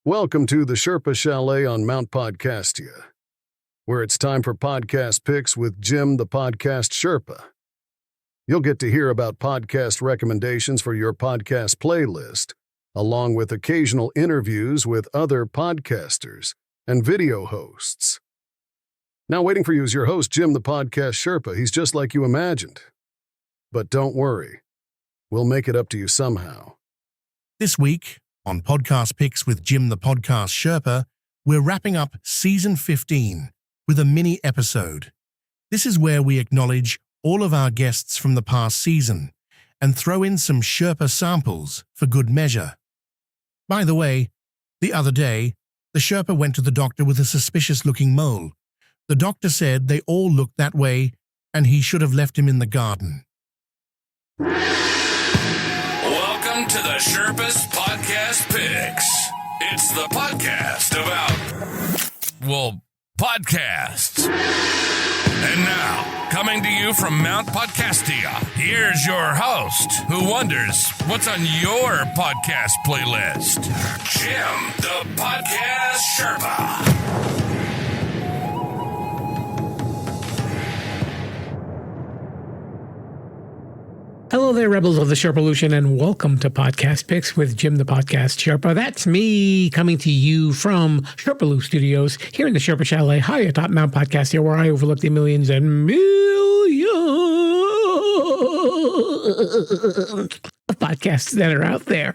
Welcome to the Sherpa Chalet on Mount Podcastia, where it's time for podcast picks with Jim the Podcast Sherpa. You'll get to hear about podcast recommendations for your podcast playlist, along with occasional interviews with other podcasters and video hosts. Now waiting for you is your host, Jim the Podcast Sherpa. He's just like you imagined. But don't worry, we'll make it up to you somehow. This week, on Podcast Picks with Jim the Podcast Sherpa, we're wrapping up Season 15 with a mini episode. This is where we acknowledge all of our guests from the past season and throw in some Sherpa Samples for good measure. By the way, the other day, the Sherpa went to the doctor with a suspicious-looking mole. The doctor said they all looked that way and he should have left him in the garden. Welcome to the Sherpa's Podcast Picks. It's the podcast about, podcasts. And now, coming to you from Mount Podcastia, here's your host who wonders what's on your podcast playlist, Jim the Podcast Sherpa. Hello there, rebels of the Sherpolution, and welcome to Podcast Picks with Jim the Podcast Sherpa. That's me coming to you from Sherpaloo Studios here in the Sherpa Chalet, high atop Mount Podcastia, where I overlook the millions and millions of podcasts that are out there.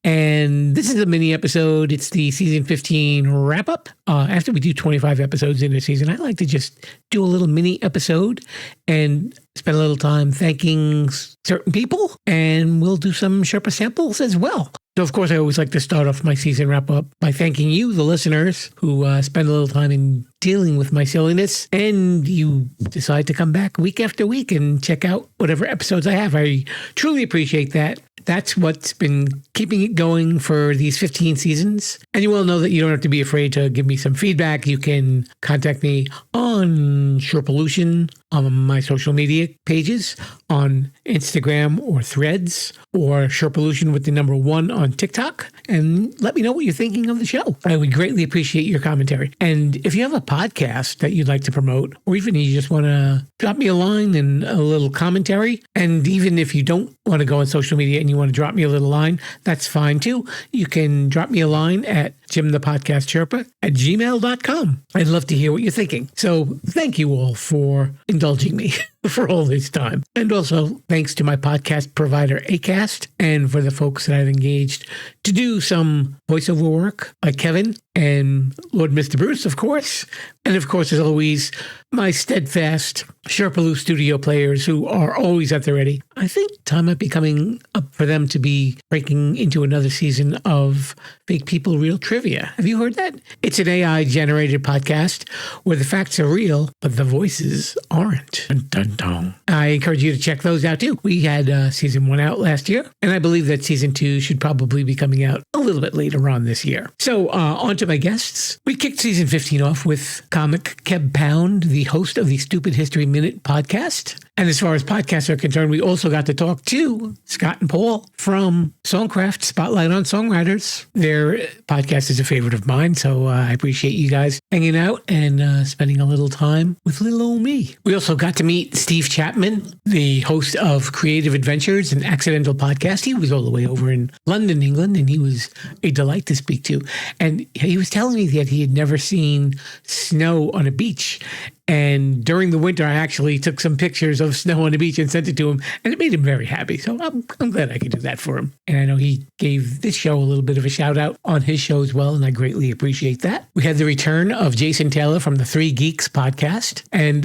And this is a mini episode. It's the season 15 wrap up. After we do 25 episodes in a season, I like to just do a little mini episode and spend a little time thanking certain people. And we'll do some Sherpa samples as well. So, of course, I always like to start off my season wrap up by thanking you, the listeners, who spend a little time in dealing with my silliness. And you decide to come back week after week and check out whatever episodes I have. I truly appreciate that. That's what's been keeping it going for these 15 seasons. And you all know that you don't have to be afraid to give me some feedback. You can contact me on Sherpolution on my social media pages, on Instagram or Threads, or Sherpolution with the number 1 on TikTok, and let me know what you're thinking of the show. I would greatly appreciate your commentary. And if you have a podcast that you'd like to promote, or even you just want to drop me a line and a little commentary, and even if you don't want to go on social media and you want to drop me a little line, that's fine too. You can drop me a line at jimthepodcastsherpa@gmail.com. I'd love to hear what you're thinking. So thank you all for indulging me for all this time. And also thanks to my podcast provider, Acast, and for the folks that I've engaged to do some voiceover work, like Kevin and Lord Mr. Bruce, of course. And of course, as always, my steadfast Sherpaloo studio players who are always at the ready. I think time might be coming up for them to be breaking into another season of Fake People Real Trivia. Have you heard that? It's an AI-generated podcast where the facts are real, but the voices aren't. Dun, dun, dun. I encourage you to check those out, too. We had season 1 out last year, and I believe that season 2 should probably be coming out a little bit later on this year. So, on to my guests. We kicked season 15 off with comic Keb Pound, the host of the Stupid History Minute podcast. And as far as podcasts are concerned, we also got to talk to Scott and Paul from Songcraft, Spotlight on Songwriters. Their podcast is a favorite of mine, so I appreciate you guys hanging out and spending a little time with little old me. We also got to meet Steve Chapman, the host of Creative Adventures, an accidental podcast. He was all the way over in London, England, and he was a delight to speak to. And he was telling me that he had never seen snow on a beach. And during the winter, I actually took some pictures of snow on the beach and sent it to him, and it made him very happy. So I'm glad I could do that for him. And I know he gave this show a little bit of a shout out on his show as well, and I greatly appreciate that. We had the return of Jason Taylor from the Three Geeks podcast, and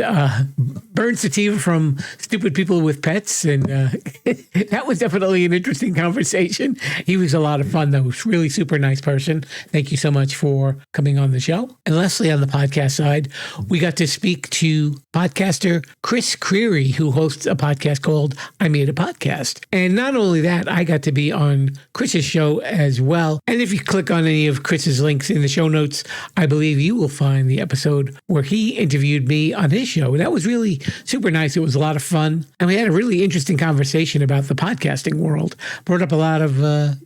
Burn Sativa from Stupid People with Pets. And that was definitely an interesting conversation. He was a lot of fun, though. He was a really super nice person. Thank you so much for coming on the show. And lastly, on the podcast side, we got to speak speak to podcaster Chris Creary, who hosts a podcast called I Made a Podcast. And not only that, I got to be on Chris's show as well. And if you click on any of Chris's links in the show notes, I believe you will find the episode where he interviewed me on his show. That was really super nice. It was a lot of fun. And we had a really interesting conversation about the podcasting world. Brought up a lot of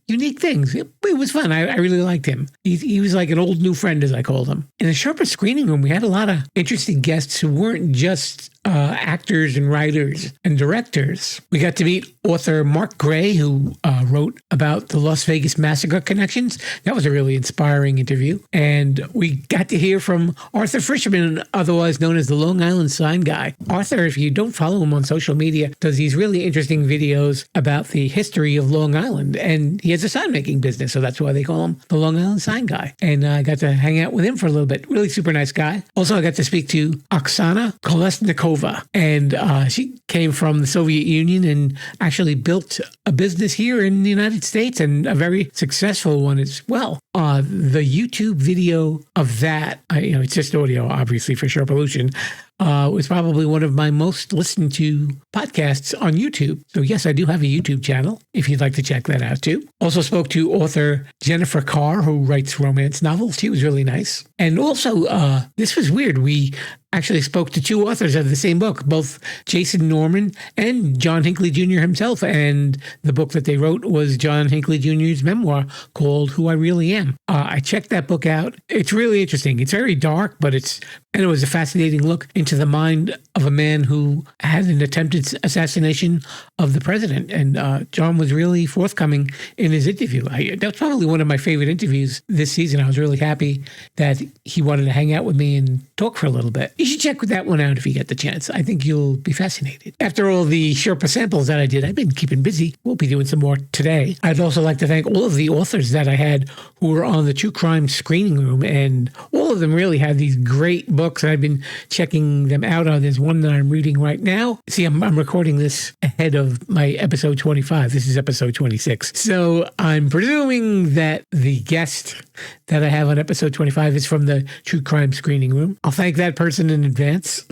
unique things. It was fun. I really liked him. He was like an old new friend, as I called him. In the Sherpa screening room, we had a lot of interesting guests who weren't just actors and writers and directors. We got to meet author Mark Gray, who wrote about the Las Vegas Massacre connections. That was a really inspiring interview. And we got to hear from Arthur Fisherman, otherwise known as the Long Island Sign Guy. Arthur, if you don't follow him on social media, does these really interesting videos about the history of Long Island. And he has a sign making business, so that's why they call him the Long Island Sign Guy. And I got to hang out with him for a little bit. Really super nice guy. Also, I got to speak to Oksana Kolesnikova. And she came from the Soviet Union and actually built a business here in the United States, and a very successful one as well. The YouTube video of that, it's just audio, obviously, for Sherpolution, was probably one of my most listened to podcasts on YouTube. So yes, I do have a YouTube channel if you'd like to check that out too. Also spoke to author Jennifer Carr, who writes romance novels. She was really nice. And also, this was weird. We actually spoke to two authors of the same book, both Jason Norman and John Hinckley Jr. himself. And the book that they wrote was John Hinckley Jr.'s memoir called Who I Really Am. I checked that book out. It's really interesting. It's very dark, but it was a fascinating look into the mind of a man who had an attempted assassination of the president. And John was really forthcoming in his interview. That's probably one of my favorite interviews this season. I was really happy that he wanted to hang out with me and talk for a little bit. You should check that one out if you get the chance. I think you'll be fascinated. After all the Sherpa samples that I did, I've been keeping busy. We'll be doing some more today. I'd also like to thank all of the authors that I had who were on the True Crime Screening Room, and all of them really had these great books. I've been checking them out. There's one that I'm reading right now. See, I'm recording this ahead of my episode 25. This is episode 26. So I'm presuming that the guest that I have on episode 25 is from the True Crime Screening Room. I'll thank that person in advance.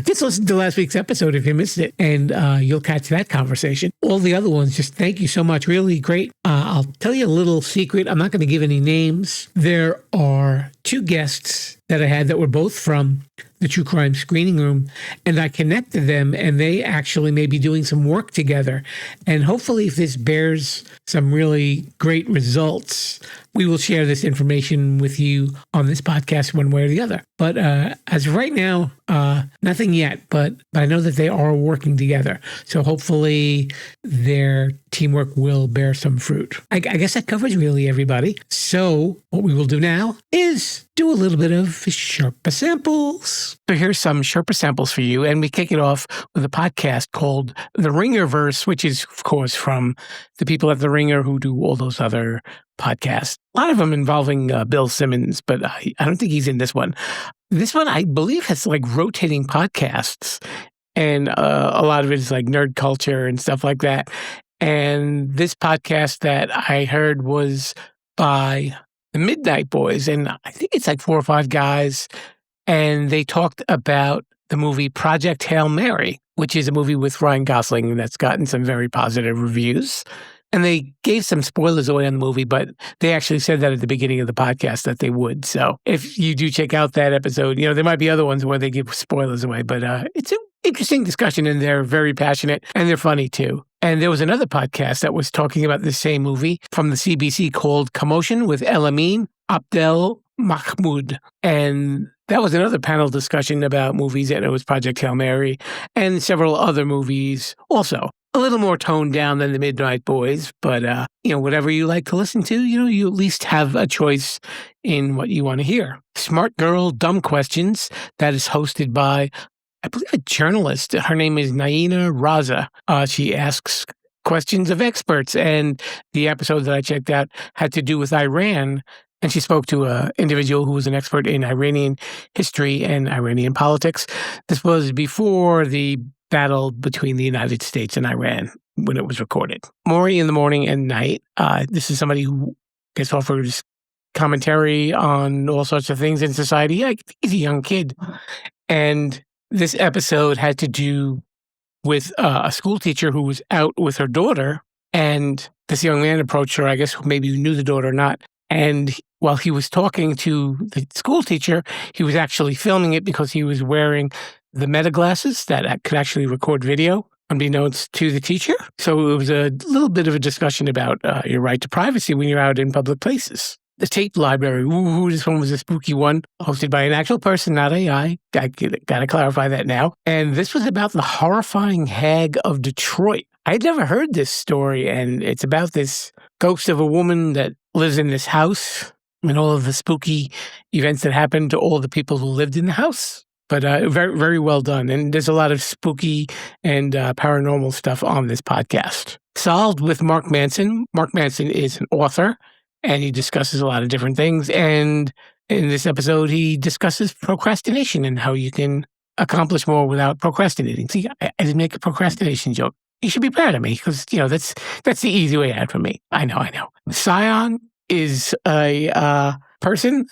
Just listen to last week's episode if you missed it, and you'll catch that conversation. All the other ones, just thank you so much. Really great. I'll tell you a little secret. I'm not going to give any names. There are two guests that I had that were both from the True Crime Screening Room, and I connected them, and they actually may be doing some work together. And hopefully, if this bears some really great results, we will share this information with you on this podcast one way or the other. But as of right now, nothing yet, but I know that they are working together. So hopefully their teamwork will bear some fruit. I guess that covers really everybody. So what we will do now is do a little bit of Sherpa Samples. So here's some Sherpa Samples for you. And we kick it off with a podcast called The Ringerverse, which is, of course, from the people at The Ringer who do all those other podcasts. A lot of them involving Bill Simmons, but I don't think he's in this one. This one, I believe, has like rotating podcasts, and a lot of it is like nerd culture and stuff like that. And this podcast that I heard was by the Midnight Boys, and I think it's like 4 or 5 guys, and they talked about the movie Project Hail Mary, which is a movie with Ryan Gosling that's gotten some very positive reviews. And they gave some spoilers away on the movie, but they actually said that at the beginning of the podcast that they would. So if you do check out that episode, there might be other ones where they give spoilers away, but it's an interesting discussion, and they're very passionate, and they're funny too. And there was another podcast that was talking about the same movie from the CBC called Commotion with Elamin, Abdel Mahmoud. And that was another panel discussion about movies, and it was Project Hail Mary and several other movies also. A little more toned down than the Midnight Boys, but, whatever you like to listen to, you at least have a choice in what you want to hear. Smart Girl, Dumb Questions, that is hosted by, I believe, a journalist. Her name is Naina Raza. She asks questions of experts, and the episode that I checked out had to do with Iran, and she spoke to an individual who was an expert in Iranian history and Iranian politics. This was before the battle between the United States and Iran when it was recorded. Mory In The Morning and Night. This is somebody who gets offers commentary on all sorts of things in society. He's a young kid. And this episode had to do with a school teacher who was out with her daughter, and this young man approached her, I guess maybe he knew the daughter or not. And while he was talking to the school teacher, he was actually filming it because he was wearing the meta glasses that could actually record video, unbeknownst to the teacher. So it was a little bit of a discussion about your right to privacy when you're out in public places. The tape library, ooh, this one was a spooky one, hosted by an actual person, not AI. I gotta clarify that now. And this was about the horrifying hag of Detroit. I'd never heard this story, and it's about this ghost of a woman that lives in this house and all of the spooky events that happened to all the people who lived in the house. But very, very well done. And there's a lot of spooky and paranormal stuff on this podcast. Solved with Mark Manson. Mark Manson is an author, and he discusses a lot of different things. And in this episode, he discusses procrastination and how you can accomplish more without procrastinating. See, I didn't make a procrastination joke. You should be proud of me because, that's the easy way out for me. I know. Cyon is a person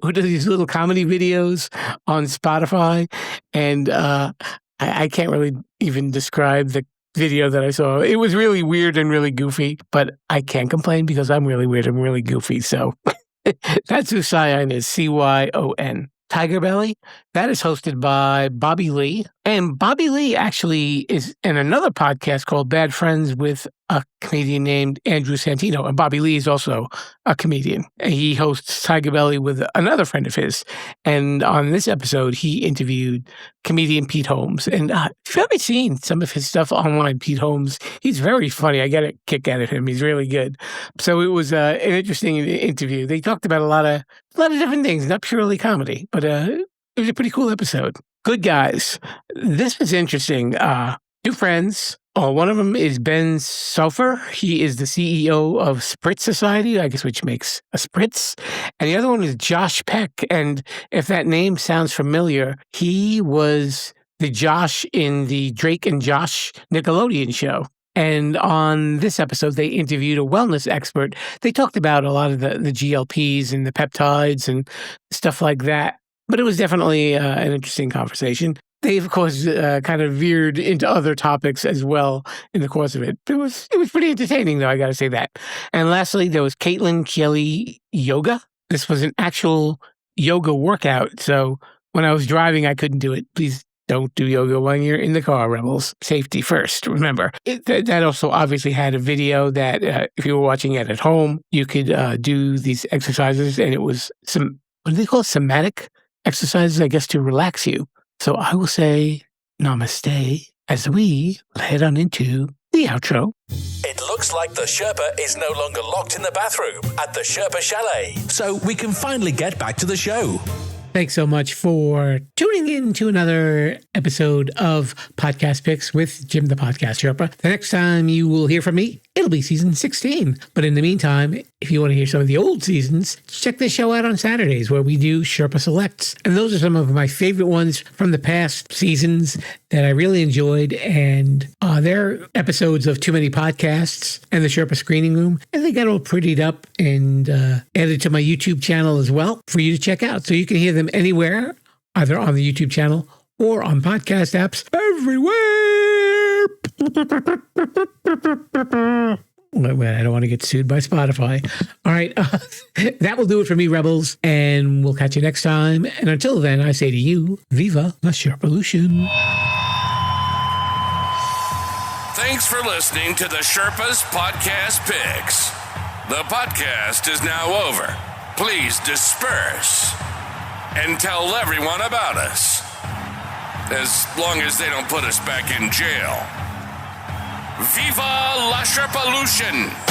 who does these little comedy videos on Spotify. And I can't really even describe the video that I saw. It was really weird and really goofy, but I can't complain because I'm really weird and really goofy. So that's who Cyon is, Cyon. TigerBelly, that is hosted by Bobby Lee. And Bobby Lee actually is in another podcast called Bad Friends with a comedian named Andrew Santino. And Bobby Lee is also a comedian. He hosts TigerBelly with another friend of his. And on this episode, he interviewed comedian Pete Holmes. And if you haven't seen some of his stuff online, Pete Holmes, he's very funny. I get a kick out of him. He's really good. So it was an interesting interview. They talked about a lot of different things, not purely comedy, but it was a pretty cool episode. Good guys. This was interesting. Two friends. One of them is Ben Soffer. He is the CEO of Spritz Society, I guess, which makes a spritz. And the other one is Josh Peck. And if that name sounds familiar, he was the Josh in the Drake and Josh Nickelodeon show. And on this episode, they interviewed a wellness expert. They talked about a lot of the GLPs and the peptides and stuff like that. But it was definitely an interesting conversation. They, of course, kind of veered into other topics as well in the course of it. It was pretty entertaining, though, I got to say that. And lastly, there was Caitlin Kelly Yoga. This was an actual yoga workout. So when I was driving, I couldn't do it. Please don't do yoga when you're in the car, rebels. Safety first, remember. That also obviously had a video that if you were watching it at home, you could do these exercises. And it was some, what do they call it? Somatic exercises, I guess, to relax you. So I will say namaste as we head on into the outro. It looks like the Sherpa is no longer locked in the bathroom at the Sherpa Chalet, so we can finally get back to the show. Thanks so much for tuning in to another episode of Podcast Picks with Jim the Podcast Sherpa. The next time you will hear from me, it'll be season 16. But in the meantime, if you want to hear some of the old seasons, check this show out on Saturdays where we do Sherpa Selects. And those are some of my favorite ones from the past seasons that I really enjoyed. And they're episodes of Too Many Podcasts and the Sherpa Screening Room. And they got all prettied up and added to my YouTube channel as well for you to check out. So you can hear them anywhere, either on the YouTube channel or on podcast apps everywhere. Wait, I don't want to get sued by Spotify. All right. That will do it for me, rebels. And we'll catch you next time. And until then, I say to you, Viva la Sherpolution. Thanks for listening to the Sherpa's Podcast Picks. The podcast is now over. Please disperse and tell everyone about us. As long as they don't put us back in jail. Viva la Sherpolution!